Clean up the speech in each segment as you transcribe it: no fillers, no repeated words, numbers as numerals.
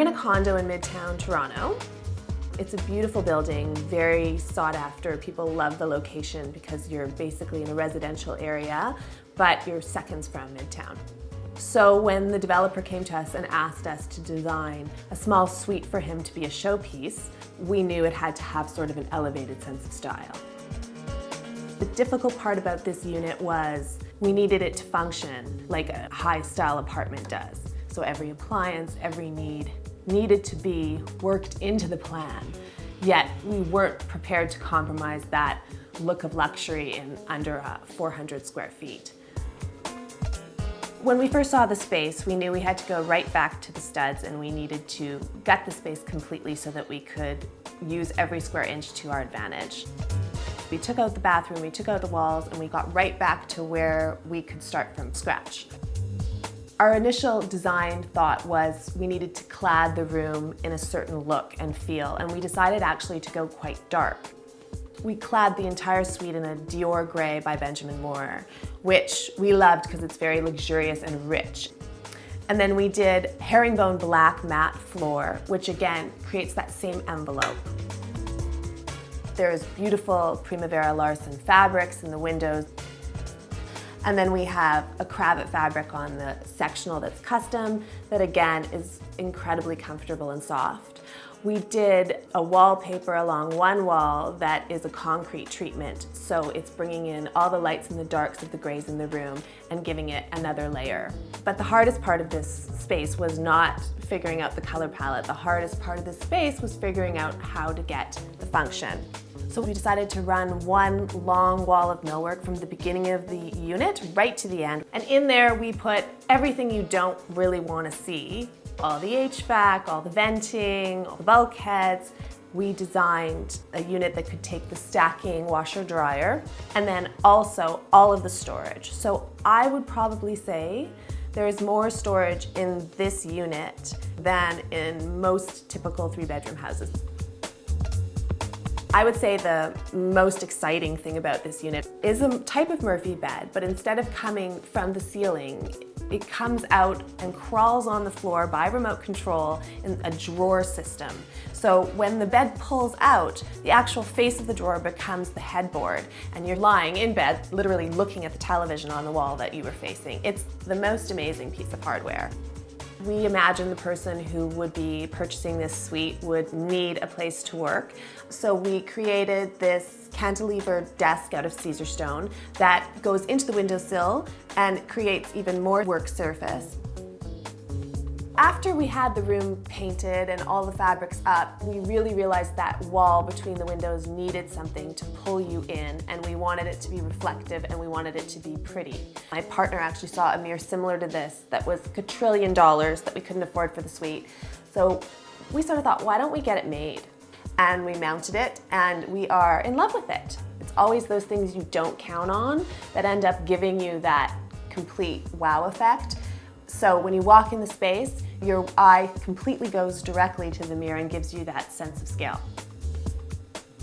in a condo in Midtown Toronto. It's a beautiful building, very sought after. People love the location because you're basically in a residential area, but you're seconds from Midtown. So when the developer came to us and asked us to design a small suite for him to be a showpiece, we knew it had to have sort of an elevated sense of style. The difficult part about this unit was we needed it to function like a high-style apartment does. So every appliance, every need needed to be worked into the plan, yet we weren't prepared to compromise that look of luxury in under 400 square feet. When we first saw the space, we knew we had to go right back to the studs and we needed to gut the space completely so that we could use every square inch to our advantage. We took out the bathroom, we took out the walls, and we got right back to where we could start from scratch. Our initial design thought was we needed to clad the room in a certain look and feel, and we decided actually to go quite dark. We clad the entire suite in a Dior gray by Benjamin Moore, which we loved because it's very luxurious and rich. And then we did herringbone black matte floor, which again creates that same envelope. There's beautiful Primavera Larsen fabrics in the windows. And then we have a cravat fabric on the sectional that's custom that again is incredibly comfortable and soft. We did a wallpaper along one wall that is a concrete treatment, so it's bringing in all the lights and the darks of the grays in the room and giving it another layer. But the hardest part of this space was not figuring out the color palette. The hardest part of this space was figuring out how to get the function. So we decided to run one long wall of millwork from the beginning of the unit right to the end. And in there we put everything you don't really want to see. All the HVAC, all the venting, all the bulkheads. We designed a unit that could take the stacking washer dryer and then also all of the storage. So I would probably say there is more storage in this unit than in most typical 3-bedroom houses. I would say the most exciting thing about this unit is a type of Murphy bed, but instead of coming from the ceiling, it comes out and crawls on the floor by remote control in a drawer system. So when the bed pulls out, the actual face of the drawer becomes the headboard, and you're lying in bed, literally looking at the television on the wall that you were facing. It's the most amazing piece of hardware. We imagine the person who would be purchasing this suite would need a place to work. So we created this cantilever desk out of Caesar stone that goes into the windowsill and creates even more work surface. After we had the room painted and all the fabrics up, we really realized that wall between the windows needed something to pull you in, and we wanted it to be reflective and we wanted it to be pretty. My partner actually saw a mirror similar to this that was $1 trillion that we couldn't afford for the suite. So we sort of thought, why don't we get it made? And we mounted it and we are in love with it. It's always those things you don't count on that end up giving you that complete wow effect. So when you walk in the space, your eye completely goes directly to the mirror and gives you that sense of scale.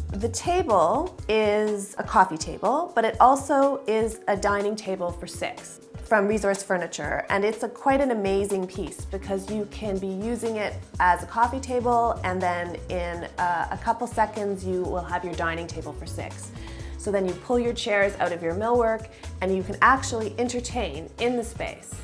The table is a coffee table, but it also is a dining table for 6 from Resource Furniture. And it's quite an amazing piece because you can be using it as a coffee table and then in a couple seconds you will have your dining table for 6. So then you pull your chairs out of your millwork and you can actually entertain in the space.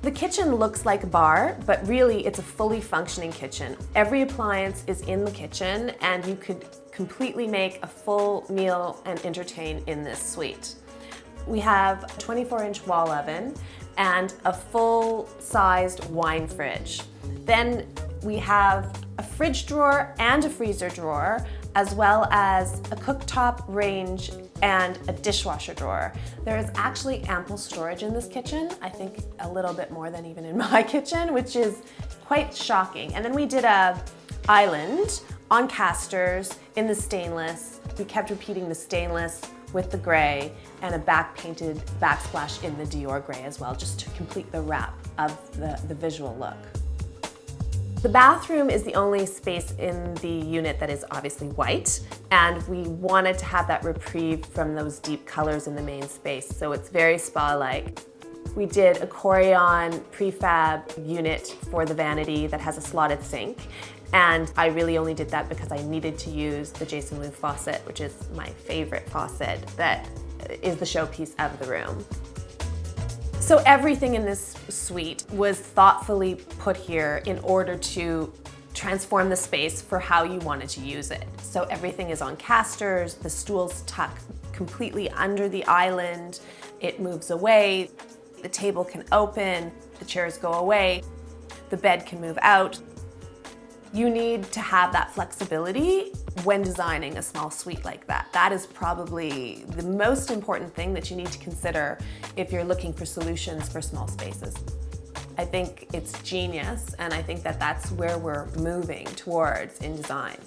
The kitchen looks like a bar, but really it's a fully functioning kitchen. Every appliance is in the kitchen and you could completely make a full meal and entertain in this suite. We have a 24-inch wall oven and a full-sized wine fridge. Then we have a fridge drawer and a freezer drawer, as well as a cooktop range and a dishwasher drawer. There is actually ample storage in this kitchen, I think a little bit more than even in my kitchen, which is quite shocking. And then we did a island on casters in the stainless. We kept repeating the stainless with the gray and a back-painted backsplash in the Dior gray as well, just to complete the wrap of the visual look. The bathroom is the only space in the unit that is obviously white, and we wanted to have that reprieve from those deep colors in the main space, so it's very spa-like. We did a Corian prefab unit for the vanity that has a slotted sink. And I really only did that because I needed to use the Jason Lou faucet, which is my favorite faucet that is the showpiece of the room. So everything in this suite was thoughtfully put here in order to transform the space for how you wanted to use it. So everything is on casters, the stools tuck completely under the island, it moves away, the table can open, the chairs go away, the bed can move out. You need to have that flexibility when designing a small suite like that. That is probably the most important thing that you need to consider if you're looking for solutions for small spaces. I think it's genius, and I think that that's where we're moving towards in design.